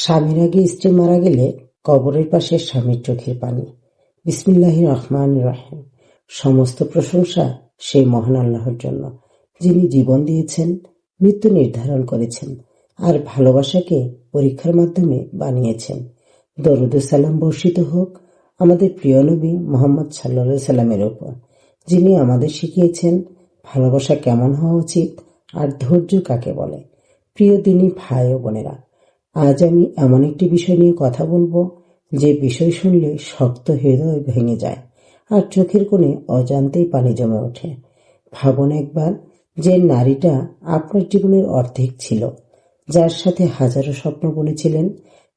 স্বামীর আগে স্ত্রী মারা গেলে কবরের পাশে স্বামীর চোখের পানি। বিসমিল্লাহির রহমানির রহিম। সমস্ত প্রশংসা সেই মহান আল্লাহর জন্য, যিনি জীবন দিয়েছেন, মৃত্যু নির্ধারণ করেছেন আর ভালোবাসাকে পরীক্ষার মাধ্যমে বানিয়েছেন। দরুদ ও সালাম বর্ষিত হোক আমাদের প্রিয় নবী মুহাম্মদ সাল্লাল্লাহু আলাইহি সাল্লামের উপর, যিনি আমাদের শিখিয়েছেন ভালোবাসা কেমন হওয়া উচিত আর ধৈর্য কাকে বলে। প্রিয় দিনী ভাই ও বোনেরা, আজ আমি এমন একটি বিষয় নিয়ে কথা বলবো যে বিষয় শুনলে শক্ত হৃদয় ভেঙে যায় আর চোখের কোণে অজান্তেই পানি জমে ওঠে। ভাবুন একবার, যে নারীটা আপনার জীবনের অর্ধেক ছিল, যার সাথে হাজারো স্বপ্ন বুনেছিলেন,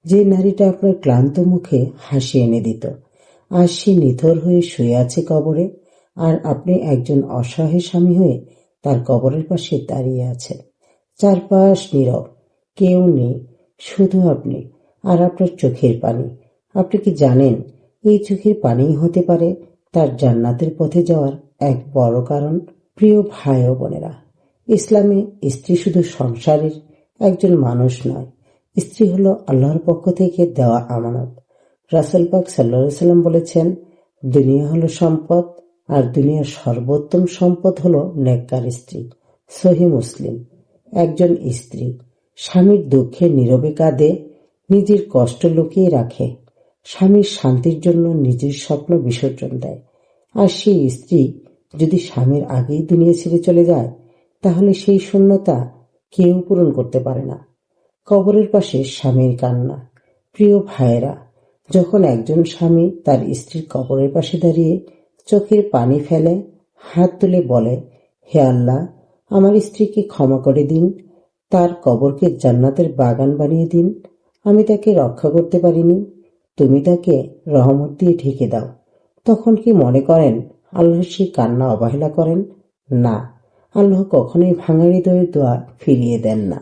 যে নারীটা আপনার ক্লান্ত মুখে হাসি এনে দিত, আর সে নিথর হয়ে শুয়ে আছে কবরে, আর আপনি একজন অসহায় স্বামী হয়ে তার কবরের পাশে দাঁড়িয়ে আছেন। চারপাশ নীরব, কেউ নেই, শুধু আপনি আর আপনার চোখের পানি। আপনি কি জানেন এই চোখের পানিই হতে পারে তার জান্নাতের পথে যাওয়ার এক বড় কারণ? প্রিয় ভাই ও বোনেরা, ইসলামে স্ত্রী শুধু সংসারের একজন মানুষ নয়, স্ত্রী হলো আল্লাহর পক্ষ থেকে দেওয়া আমানত। রাসূল পাক সাল্লাল্লাহু আলাইহি সাল্লাম বলেছেন, দুনিয়া হলো সম্পদ, আর দুনিয়ার সর্বোত্তম সম্পদ হলো নেককার স্ত্রী। সহিহ মুসলিম। একজন স্ত্রী স্বামীর দুঃখে নীরবে কাঁদে, নিজের কষ্ট লুকিয়ে রাখে, স্বামীর শান্তির জন্য নিজের স্বপ্ন বিসর্জন দেয়। আর সেই স্ত্রী যদি স্বামীর আগেই দুনিয়া ছেড়ে চলে যায়, তাহলে সেই শূন্যতা কেউ পূরণ করতে পারে না। কবরের পাশে স্বামীর কান্না। প্রিয় ভাইয়েরা, যখন একজন স্বামী তার স্ত্রীর কবরের পাশে দাঁড়িয়ে চোখের পানি ফেলে, হাত তুলে বলে, হে আল্লাহ, আমার স্ত্রীকে ক্ষমা করে দিন, তার কবরকে জান্নাতের বাগান বানিয়ে দিন, আমি তাকে রক্ষা করতে পারিনি, তুমি তাকে রহমত দিয়ে ঢেকে দাও, তখন কি মনে করেন আল্লাহ সেই কান্না অবহেলা করেন? না, আল্লাহ কখনোই ভাঙা হৃদয়ের দোয়া ফিরিয়ে দেন না।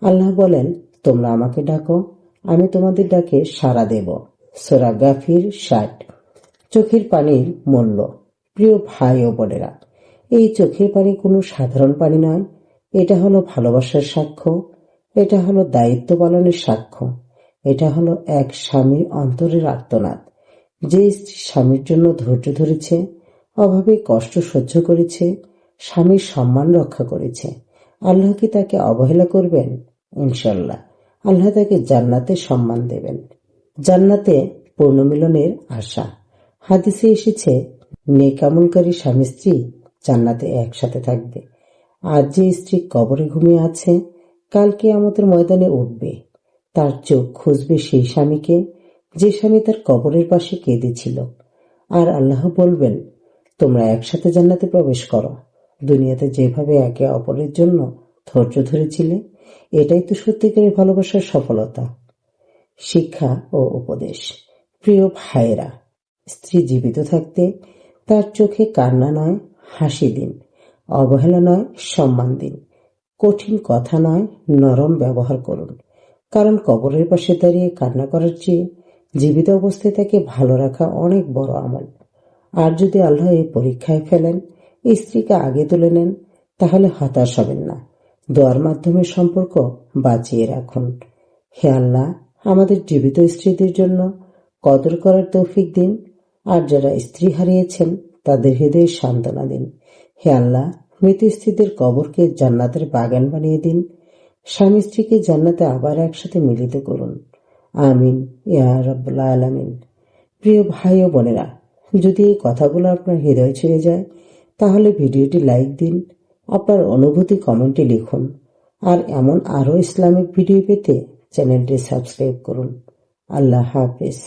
আল্লাহ বলেন, তোমরা আমাকে ডাকো, আমি তোমাদের ডাকে সাড়া দেব। সূরা গাফির 60। চোখের পানির মূল্য। প্রিয় ভাই ও বোনেরা, এই চোখের পানি কোনো সাধারণ পানি নয়। এটা হলো ভালোবাসার সাক্ষ্য, এটা হলো দায়িত্ব পালনের সাক্ষ্য, এটা হলো এক স্বামীর অন্তরের আর্তনাদ। যে স্ত্রী স্বামীর জন্য ধৈর্য ধরেছে, অভাবে কষ্ট সহ্য করেছে, স্বামীর সম্মান রক্ষা করেছে, আল্লাহ কি তাকে অবহেলা করবেন? ইনশাল্লাহ আল্লাহ তাকে জান্নাতে সম্মান দেবেন। জান্নাতে পূর্ণমিলনের আশা। হাদিসে এসেছে, নেক আমলকারী স্বামী স্ত্রী জান্নাতে একসাথে থাকবে। আর যে স্ত্রী কবরে ঘুমিয়ে আছে, কাল কিয়ামতের ময়দানে উঠবে, তার চোখ খুঁজবে সেই স্বামীকে যে স্বামী তার কবরের পাশে কেঁদেছিল। আর আল্লাহ বলবেন, তোমরা একসাথে জান্নাতে প্রবেশ করো। দুনিয়াতে যেভাবে একে অপরের জন্য ধৈর্য ধরেছিলে, এটাই তো সত্যিকারের ভালোবাসার সফলতা। শিক্ষা ও উপদেশ। প্রিয় ভাইয়েরা, স্ত্রী জীবিত থাকতে তার চোখে কান্না নয়, হাসি দিন। অবহেলা নয়, সম্মান দিন। কঠিন কথা নয়, নরম ব্যবহার করুন। কারণ কবরের পাশে দাঁড়িয়ে কান্না করার চেয়ে জীবিত অবস্থায় তাকে ভালো রাখা অনেক বড় আমল। আর যদি আল্লাহ এই পরীক্ষায় ফেলেন, স্ত্রীকে আগে তুলে নেন, তাহলে হতাশ হবেন না। দোয়ার মাধ্যমে সম্পর্ক বাঁচিয়ে রাখুন। হে আল্লাহ, আমাদের জীবিত স্ত্রীদের জন্য কদর করার তৌফিক দিন, আর যারা স্ত্রী হারিয়েছেন তাদের হৃদয়ে সান্ত্বনা দিন। হে আল্লাহ, মৃত স্ত্রীদের কবরকে জান্নাতের বাগান বানিয়ে দিন। স্বামী স্ত্রীকে জান্নাতে আবার একসাথে মিলিত করুন। আমিন ইয়া রাব্বুল আলামিন। প্রিয় ভাই ও বোনেরা, যদি এই কথাগুলো আপনার হৃদয় ছুঁয়ে যায়, তাহলে ভিডিওটি লাইক দিন, আপনার অনুভূতি কমেন্টে লিখুন, আর এমন আরো ইসলামিক ভিডিও পেতে চ্যানেলটি সাবস্ক্রাইব করুন। আল্লাহ হাফেজ।